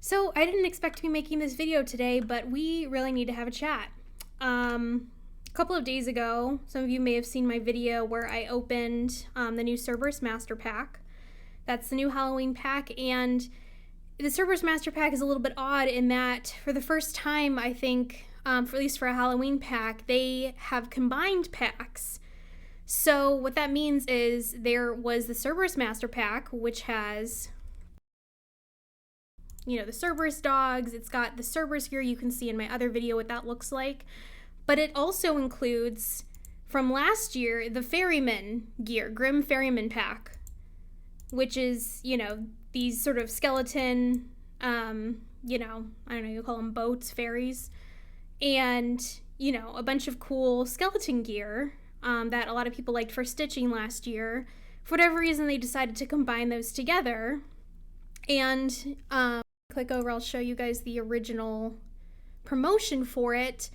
So I didn't expect to be making this video today, but we really need to have a chat. A couple of days ago, some of you may have seen my video where I opened the new Cerberus Master Pack. That's the new Halloween pack, and the Cerberus Master Pack is a little bit odd in that for the first time, I think, for at least for a Halloween pack, they have combined packs. So what that means is there was the Cerberus Master Pack, which has, you know, the Cerberus dogs. It's got the Cerberus gear. You can see in my other video what that looks like. But it also includes, from last year, the Ferryman gear, Grim Ferryman pack, which is, you know, these sort of skeleton, you know, I don't know, you call them boats, ferries, and, you know, a bunch of cool skeleton gear that a lot of people liked for stitching last year. For whatever reason, they decided to combine those together. And click over, I'll show you guys the original promotion for it.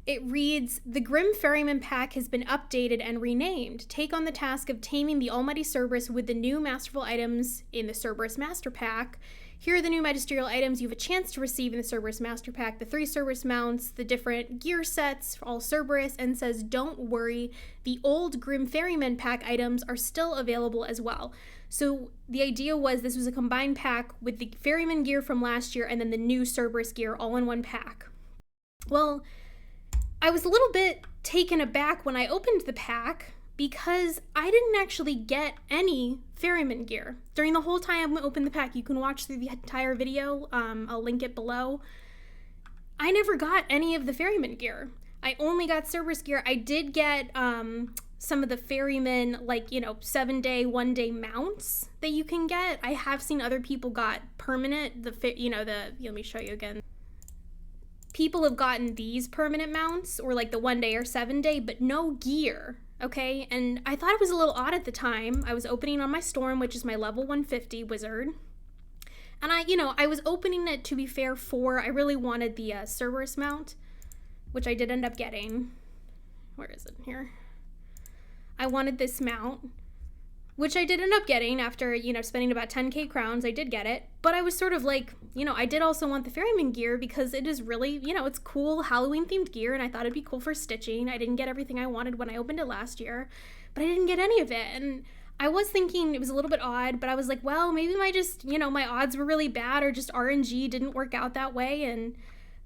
It reads, "The Grim Ferryman pack has been updated and renamed. Take on the task of taming the almighty Cerberus with the new masterful items in the Cerberus Master Pack. Here are the new magisterial items you have a chance to receive in the Cerberus Master Pack. The 3 Cerberus mounts, the different gear sets for all Cerberus," and says, "Don't worry, the old Grim Ferryman pack items are still available as well." So the idea was this was a combined pack with the Ferryman gear from last year and then the new Cerberus gear all in one pack. Well, I was a little bit taken aback when I opened the pack because I didn't actually get any Ferryman gear. During the whole time I opened the pack, you can watch through the entire video, I'll link it below. I never got any of the Ferryman gear. I only got Cerberus gear. I did get some of the Ferryman, like, you know, 7-day, 1-day mounts that you can get. I have seen other people got permanent, let me show you again. People have gotten these permanent mounts, or like the 1-day or 7-day, but no gear, okay? And I thought it was a little odd at the time. I was opening on my Storm, which is my level 150 wizard. And I was opening it, to be fair, I really wanted the Cerberus mount, which I did end up getting. Where is it? Here. I wanted this mount, which I did end up getting after, spending about 10k crowns. I did get it, but I was sort of like, I did also want the Ferryman gear because it is really, it's cool Halloween themed gear, and I thought it'd be cool for stitching. I didn't get everything I wanted when I opened it last year, but I didn't get any of it, and I was thinking it was a little bit odd, but I was like, well, maybe my odds were really bad, or just RNG didn't work out that way,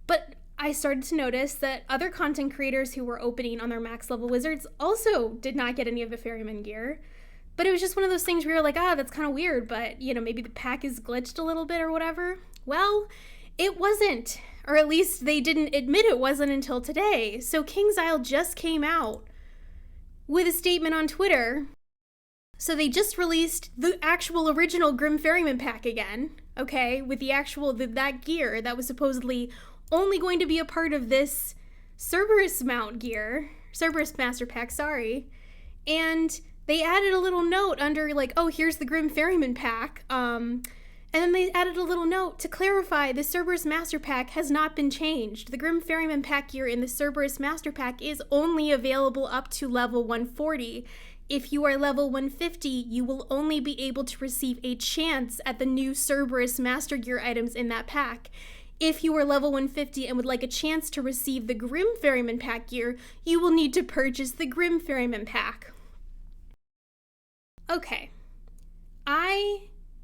but I started to notice that other content creators who were opening on their max level wizards also did not get any of the Ferryman gear. But it was just one of those things where you're like, that's kind of weird, but, maybe the pack is glitched a little bit or whatever. Well, it wasn't, or at least they didn't admit it wasn't until today. So KingsIsle just came out with a statement on Twitter. So they just released the actual original Grim Ferryman pack again, okay, with the actual, that gear that was supposedly only going to be a part of this Cerberus mount gear, Cerberus Master Pack, sorry, and they added a little note under, like, oh, here's the Grim Ferryman pack, and then they added a little note to clarify the Cerberus Master Pack has not been changed. The Grim Ferryman pack gear in the Cerberus Master Pack is only available up to level 140. If you are level 150, you will only be able to receive a chance at the new Cerberus Master Gear items in that pack. If you are level 150 and would like a chance to receive the Grim Ferryman pack gear, you will need to purchase the Grim Ferryman pack. Okay,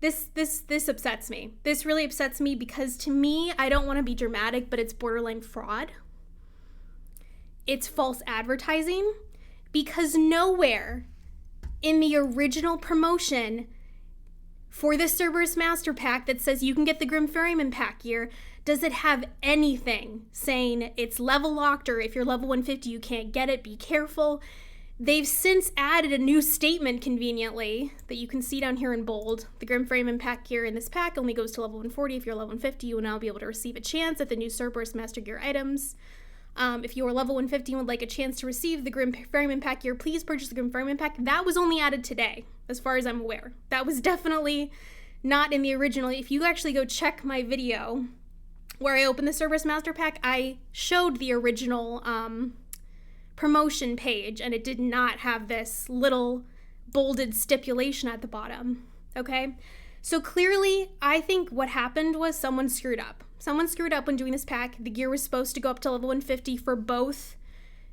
this upsets me. This really upsets me because, to me, I don't want to be dramatic, but it's borderline fraud. It's false advertising, because nowhere in the original promotion for the Cerberus Master Pack that says you can get the Grim Ferryman pack gear does it have anything saying it's level locked, or if you're level 150 you can't get it, be careful. They've since added a new statement, conveniently, that you can see down here in bold. The Grim Ferryman pack gear in this pack only goes to level 140. If you're level 150, you will now be able to receive a chance at the new Cerberus Master Gear items. If you are level 150 and would like a chance to receive the Grim Ferryman pack gear, please purchase the Grim Ferryman pack. That was only added today, as far as I'm aware. That was definitely not in the original. If you actually go check my video where I opened the Cerberus Master Pack, I showed the original promotion page, and it did not have this little bolded stipulation at the bottom, okay? So clearly, I think what happened was someone screwed up. Someone screwed up when doing this pack. The gear was supposed to go up to level 150 for both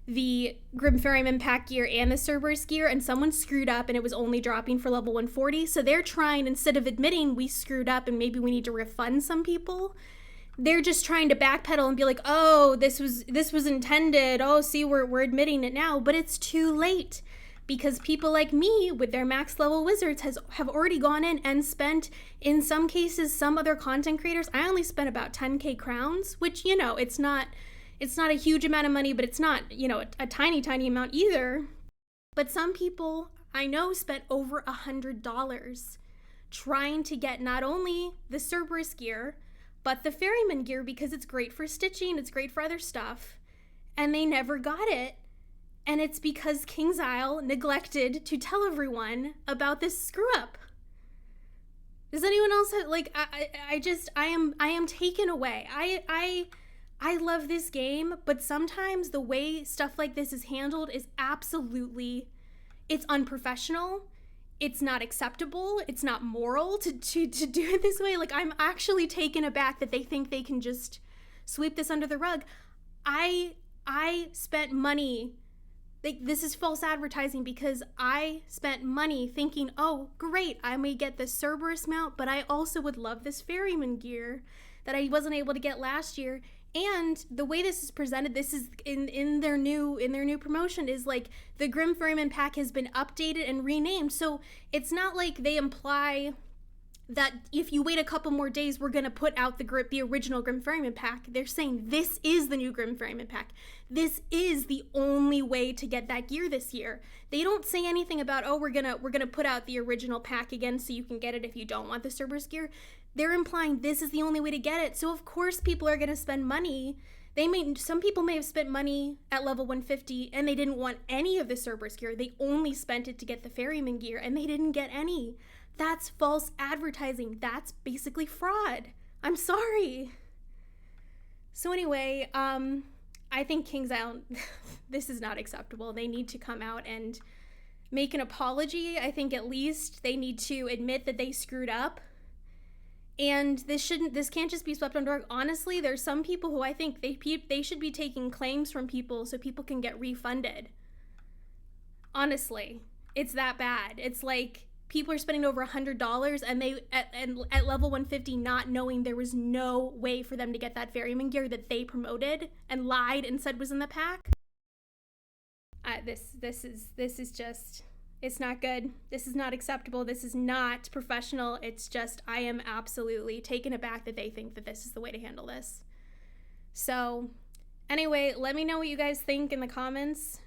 the Grim Ferryman pack gear and the Cerberus gear, and someone screwed up and it was only dropping for level 140. So they're trying, instead of admitting we screwed up and maybe we need to refund some people, they're just trying to backpedal and be like, oh, this was intended. Oh, see, we're admitting it now, but it's too late. Because people like me with their max level wizards have already gone in and spent, in some cases, some other content creators, I only spent about 10k crowns, which, you know, it's not a huge amount of money, but it's not, you know, a tiny amount either. But some people I know spent over $100 trying to get not only the Cerberus gear, but the Ferryman gear, because it's great for stitching, it's great for other stuff, and they never got it. And it's because KingsIsle neglected to tell everyone about this screw up. Does anyone else have, like, I am taken away. I love this game, but sometimes the way stuff like this is handled is absolutely, it's unprofessional. It's not acceptable. It's not moral to do it this way. Like, I'm actually taken aback that they think they can just sweep this under the rug. I spent money. Like, this is false advertising because I spent money thinking, oh, great, I may get this Cerberus mount, but I also would love this Ferryman gear that I wasn't able to get last year. And the way this is presented, this is in their new promotion, is like the Grim Ferryman pack has been updated and renamed. So it's not like they imply that if you wait a couple more days, we're gonna put out the original Grim Ferryman pack. They're saying this is the new Grim Ferryman pack. This is the only way to get that gear this year. They don't say anything about, oh, we're gonna put out the original pack again so you can get it if you don't want the Cerberus gear. They're implying this is the only way to get it. So of course people are gonna spend money. Some people may have spent money at level 150 and they didn't want any of the Cerberus gear. They only spent it to get the Ferryman gear and they didn't get any. That's false advertising. That's basically fraud. I'm sorry. So anyway, I think KingsIsle, this is not acceptable. They need to come out and make an apology. I think at least they need to admit that they screwed up. And this can't just be swept under the rug. Honestly, there's some people who I think they should be taking claims from people so people can get refunded. Honestly, it's that bad. It's like, people are spending over $100 and they at level 150 not knowing there was no way for them to get that Ferryman gear that they promoted and lied and said was in the pack. This is just, it's not good. This is not acceptable. This is not professional. It's just, I am absolutely taken aback that they think that this is the way to handle this. So anyway, let me know what you guys think in the comments.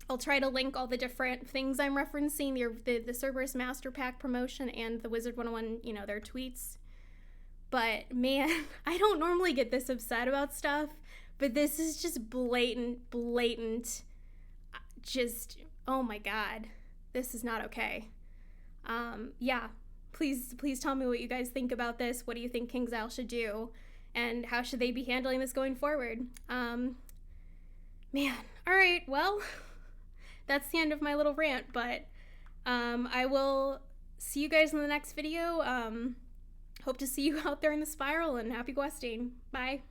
I'll try to link all the different things I'm referencing, the Cerberus Master Pack promotion and the Wizard101, you know, their tweets. But man, I don't normally get this upset about stuff, but this is just blatant, just, oh my God, this is not okay. Yeah, please tell me what you guys think about this. What do you think KingsIsle should do? And how should they be handling this going forward? Man, all right, well, that's the end of my little rant, but I will see you guys in the next video. Hope to see you out there in the spiral, and happy questing. Bye.